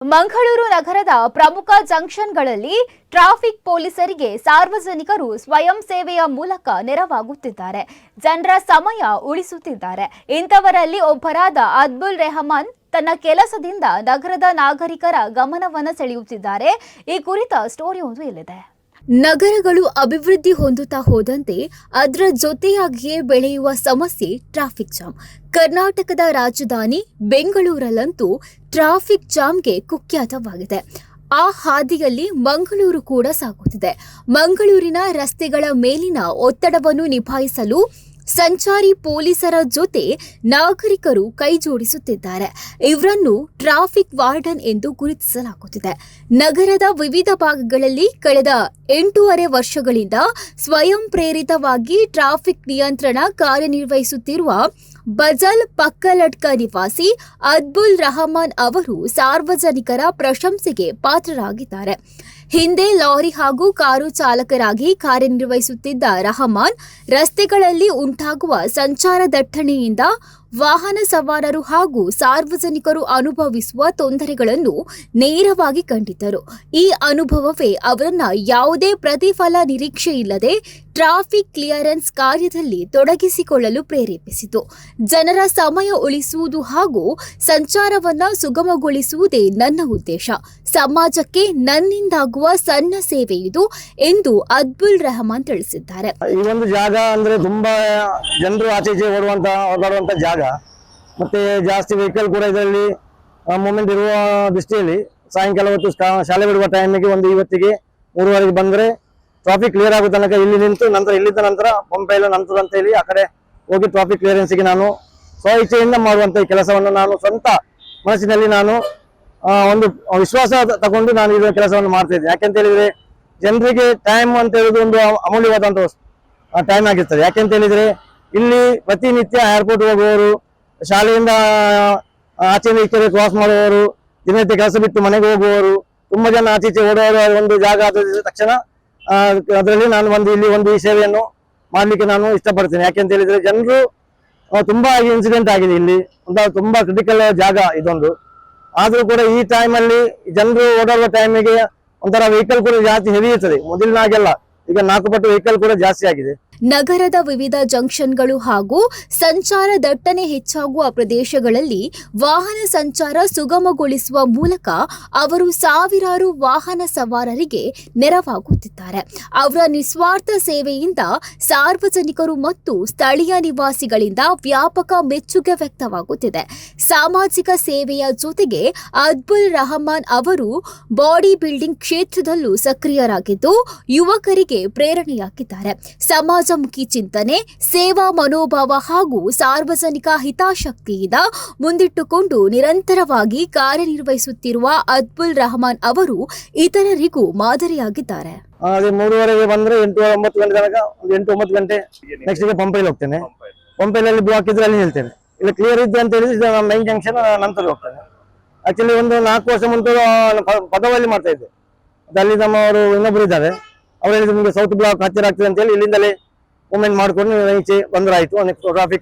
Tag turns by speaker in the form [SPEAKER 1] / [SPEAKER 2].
[SPEAKER 1] ಮಂಗಳೂರು ನಗರದ ಪ್ರಮುಖ ಜಂಕ್ಷನ್ಗಳಲ್ಲಿ ಟ್ರಾಫಿಕ್ ಪೊಲೀಸರಿಗೆ ಸಾರ್ವಜನಿಕರು ಸ್ವಯಂ ಸೇವೆಯ ಮೂಲಕ ನೆರವಾಗುತ್ತಿದ್ದಾರೆ. ಜನರ ಸಮಯ ಉಳಿಸುತ್ತಿದ್ದಾರೆ. ಇಂಥವರಲ್ಲಿ ಒಬ್ಬರಾದ ಅದ್ಬುಲ್ ರೆಹಮಾನ್ ತನ್ನ ಕೆಲಸದಿಂದ ನಗರದ ನಾಗರಿಕರ ಗಮನವನ್ನು ಸೆಳೆಯುತ್ತಿದ್ದಾರೆ. ಈ ಕುರಿತ ಸ್ಟೋರಿ ಒಂದು ಇಲ್ಲಿದೆ. ನಗರಗಳು ಅಭಿವೃದ್ಧಿ ಹೊಂದುತ್ತಾ ಹೋದಂತೆ ಅದರ ಜೊತೆಯಾಗಿಯೇ ಬೆಳೆಯುವ ಸಮಸ್ಯೆ ಟ್ರಾಫಿಕ್ ಜಾಮ್. ಕರ್ನಾಟಕದ ರಾಜಧಾನಿ ಬೆಂಗಳೂರಲ್ಲಂತೂ ಟ್ರಾಫಿಕ್ ಜಾಮ್ಗೆ ಕುಖ್ಯಾತವಾಗಿದೆ. ಆ ಹಾದಿಯಲ್ಲಿ ಮಂಗಳೂರು ಕೂಡ ಸಾಗುತ್ತಿದೆ. ಮಂಗಳೂರಿನ ರಸ್ತೆಗಳ ಮೇಲಿನ ಒತ್ತಡವನ್ನು ನಿಭಾಯಿಸಲು ಸಂಚಾರಿ ಪೊಲೀಸರ ಜೊತೆ ನಾಗರಿಕರು ಕೈ ಜೋಡಿಸುತ್ತಿದ್ದಾರೆ. ಇವರನ್ನು ಟ್ರಾಫಿಕ್ ವಾರ್ಡನ್ ಎಂದು ಗುರುತಿಸಲಾಗುತ್ತಿದೆ. ನಗರದ ವಿವಿಧ ಭಾಗಗಳಲ್ಲಿ ಕಳೆದ 8.5 ವರ್ಷಗಳಿಂದ ಸ್ವಯಂ ಪ್ರೇರಿತವಾಗಿ ಟ್ರಾಫಿಕ್ ನಿಯಂತ್ರಣ ಕಾರ್ಯನಿರ್ವಹಿಸುತ್ತಿರುವ ಬಜಲ್ ಪಕ್ಕಲಡ್ಕ ನಿವಾಸಿ ಅದ್ಬುಲ್ ರಹಮಾನ್ ಅವರು ಸಾರ್ವಜನಿಕರ ಪ್ರಶಂಸೆಗೆ ಪಾತ್ರರಾಗಿದ್ದಾರೆ. ಹಿಂದೆ ಲಾರಿ ಹಾಗೂ ಕಾರು ಚಾಲಕರಾಗಿ ಕಾರ್ಯನಿರ್ವಹಿಸುತ್ತಿದ್ದ ರಹಮಾನ್ ರಸ್ತೆಗಳಲ್ಲಿ ಉಂಟಾಗುವ ಸಂಚಾರ ದಟ್ಟಣೆಯಿಂದ ವಾಹನ ಸವಾರರು ಹಾಗೂ ಸಾರ್ವಜನಿಕರು ಅನುಭವಿಸುವ ತೊಂದರೆಗಳನ್ನು ನೇರವಾಗಿ ಕಂಡಿದ್ದರು. ಈ ಅನುಭವವೇ ಅವರನ್ನ ಯಾವುದೇ ಪ್ರತಿಫಲ ನಿರೀಕ್ಷೆ ಇಲ್ಲದೆ ಟ್ರಾಫಿಕ್ ಕ್ಲಿಯರೆನ್ಸ್ ಕಾರ್ಯದಲ್ಲಿ ತೊಡಗಿಸಿಕೊಳ್ಳಲು ಪ್ರೇರೇಪಿಸಿತು. ಜನರ ಸಮಯ ಉಳಿಸುವುದು ಹಾಗೂ ಸಂಚಾರವನ್ನ ಸುಗಮಗೊಳಿಸುವುದೇ ನನ್ನ ಉದ್ದೇಶ. ಸಮಾಜಕ್ಕೆ ನನ್ನಿಂದಾಗುವ ಸಣ್ಣ ಸೇವೆ ಇದು ಎಂದು ಅದ್ಬುಲ್ ರೆಹಮಾನ್ ತಿಳಿಸಿದ್ದಾರೆ.
[SPEAKER 2] ಈ ಒಂದು ಜಾಗ ಅಂದ್ರೆ ತುಂಬಾ ಜನರು ಆಚೆ ಓಡಾಡುವಂತ ಜಾಗ, ಮತ್ತೆ ಜಾಸ್ತಿ ವೆಹಿಕಲ್ ಕೂಡ ಇದರಲ್ಲಿ ಮೂವ್ಮೆಂಟ್ ಇರುವ ದೃಷ್ಟಿಯಲ್ಲಿ ಸಾಯಂಕಾಲ ಹೊತ್ತು ಶಾಲೆ ಬಿಡುವ ಟೈಮಿಗೆ ಒಂದು ಇವತ್ತಿಗೆ 3:30 ಬಂದ್ರೆ ಟ್ರಾಫಿಕ್ ಕ್ಲಿಯರ್ ಆಗೋ ತನಕ ಇಲ್ಲಿ ನಿಂತು ನಂತರ ಇಲ್ಲಿದ್ದ ನಂತರ ಪಂಪ ಇಲ್ಲ ನಂತರ ಅಂತ ಹೇಳಿ ಆ ಕಡೆ ಹೋಗಿ ಟ್ರಾಫಿಕ್ ಕ್ಲಿಯರೆನ್ಸ್ಗೆ ನಾನು ಸ್ವ ಇಚ್ಛೆಯಿಂದ ಮಾಡುವಂತ ಈ ಕೆಲಸವನ್ನು ನಾನು ಸ್ವಂತ ಮನಸ್ಸಿನಲ್ಲಿ ನಾನು ಒಂದು ವಿಶ್ವಾಸ ತಗೊಂಡು ನಾನು ಇದರ ಕೆಲಸವನ್ನು ಮಾಡ್ತಾ ಇದ್ದೇನೆ. ಯಾಕೆಂತ ಹೇಳಿದ್ರೆ ಜನರಿಗೆ ಟೈಮ್ ಅಂತ ಹೇಳುದು ಒಂದು ಅಮೂಲ್ಯವಾದಂತ ಟೈಮ್ ಆಗಿರ್ತದೆ. ಯಾಕೆಂತ ಹೇಳಿದ್ರೆ ಇಲ್ಲಿ ಪ್ರತಿನಿತ್ಯ ಏರ್ಪೋರ್ಟ್ ಹೋಗುವವರು, ಶಾಲೆಯಿಂದ ಆಚೆಯಿಂದ ಈಚೆ ಕ್ರಾಸ್ ಮಾಡುವವರು, ದಿನನಿತ್ಯ ಕೆಲಸ ಬಿಟ್ಟು ಮನೆಗೆ ಹೋಗುವವರು, ತುಂಬಾ ಜನ ಆಚೀಚೆ ಓಡುವ ಒಂದು ಜಾಗ ಆದ ತಕ್ಷಣ ಅದರಲ್ಲಿ ನಾನು ಇಲ್ಲಿ ಒಂದು ಈ ಸೇವೆಯನ್ನು ಮಾಡ್ಲಿಕ್ಕೆ ನಾನು ಇಷ್ಟಪಡ್ತೇನೆ. ಯಾಕೆಂತ ಹೇಳಿದ್ರೆ ಜನರು ತುಂಬಾ ಇನ್ಸಿಡೆಂಟ್ ಆಗಿದೆ ಇಲ್ಲಿ, ತುಂಬಾ ಕ್ರಿಟಿಕಲ್ ಜಾಗ ಇದೊಂದು. ಆದ್ರೂ ಕೂಡ ಈ ಟೈಮಲ್ಲಿ ಜನರು ಓಡಾಡುವ ಟೈಮಿಗೆ ಒಂಥರ ವೆಹಿಕಲ್ ಕೂಡ ಜಾಸ್ತಿ ಹೆವಿ ಇರ್ತದೆ. ಮೊದಲಿನಾಗೆಲ್ಲ ಈಗ 4 ಪಟ್ಟು ವೆಹಿಕಲ್ ಕೂಡ ಜಾಸ್ತಿ ಆಗಿದೆ.
[SPEAKER 1] ನಗರದ ವಿವಿಧ ಜಂಕ್ಷನ್ಗಳು ಹಾಗೂ ಸಂಚಾರ ದಟ್ಟಣೆ ಹೆಚ್ಚಾಗುವ ಪ್ರದೇಶಗಳಲ್ಲಿ ವಾಹನ ಸಂಚಾರ ಸುಗಮಗೊಳಿಸುವ ಮೂಲಕ ಅವರು ಸಾವಿರಾರು ವಾಹನ ಸವಾರರಿಗೆ ನೆರವಾಗುತ್ತಿದ್ದಾರೆ. ಅವರ ನಿಸ್ವಾರ್ಥ ಸೇವೆಯಿಂದ ಸಾರ್ವಜನಿಕರು ಮತ್ತು ಸ್ಥಳೀಯ ನಿವಾಸಿಗಳಿಂದ ವ್ಯಾಪಕ ಮೆಚ್ಚುಗೆ ವ್ಯಕ್ತವಾಗುತ್ತಿದೆ. ಸಾಮಾಜಿಕ ಸೇವೆಯ ಜೊತೆಗೆ ಅದ್ಬುಲ್ ರಹಮಾನ್ ಅವರು ಬಾಡಿ ಬಿಲ್ಡಿಂಗ್ ಕ್ಷೇತ್ರದಲ್ಲೂ ಸಕ್ರಿಯರಾಗಿದ್ದು ಯುವಕರಿಗೆ ಪ್ರೇರಣೆಯಾಗಿದ್ದಾರೆ. ಸಮಾಜಮುಖಿ ಚಿಂತನೆ, ಸೇವಾ ಮನೋಭಾವ ಹಾಗೂ ಸಾರ್ವಜನಿಕ ಹಿತಾಸಕ್ತಿಯಿಂದ ಮುಂದಿಟ್ಟುಕೊಂಡು ನಿರಂತರವಾಗಿ ಕಾರ್ಯನಿರ್ವಹಿಸುತ್ತಿರುವ ಅದ್ಬುಲ್ ರಹಮಾನ್ ಅವರು ಇತರರಿಗೂ ಮಾದರಿಯಾಗಿದ್ದಾರೆ.
[SPEAKER 2] 3:30 ಬಂದ್ರೆ 8-9 ಗಂಟೆ ತನಕ, 8-9 ಗಂಟೆ ನೆಕ್ಸ್ಟ್ ಗೆ ಪಂಪೈಲಿ ಹೋಗ್ತೇನೆ. ಪಂಪೈಲಲ್ಲಿ ಬ್ಲಾಕ್ ಇದ್ರೆ ಅಲ್ಲಿ ನಿಲ್ತೇನೆ. ಇಲ್ಲ ಕ್ಲಿಯರ್ ಇದ್ದೆ ಅಂತ ಹೇಳಿದ್ರೆ ಮೈನ್ ಜಂಕ್ಷನ್ ನಂತರ ಹೋಗ್ತೇನೆ. ಆಕ್ಚುಲಿ ಒಂದು 4 ವರ್ಷ ಮುಂದೆ ಪದವಲ್ಲಿ ಮಾಡ್ತಾ ಇದ್ದೆ. ಅಲ್ಲಿ ನಮ್ಮವರು ಇನ್ನೊಬ್ರು ಇದ್ದಾರೆ, ಅವರಲ್ಲಿ ನಿಮಗೆ ಸೌತ್ ಬ್ಲಾಕ್ ಹತ್ತಿರ ಆಗ್ತದೆ ಅಂತ ಹೇಳಿ ಇಲ್ಲಿಂದಲೇ ಮೂವ್ಮೆಂಟ್ ಮಾಡ್ಕೊಂಡು ಈಚೆ ಬಂದ್ರೆ ಆಯ್ತು. ಟ್ರಾಫಿಕ್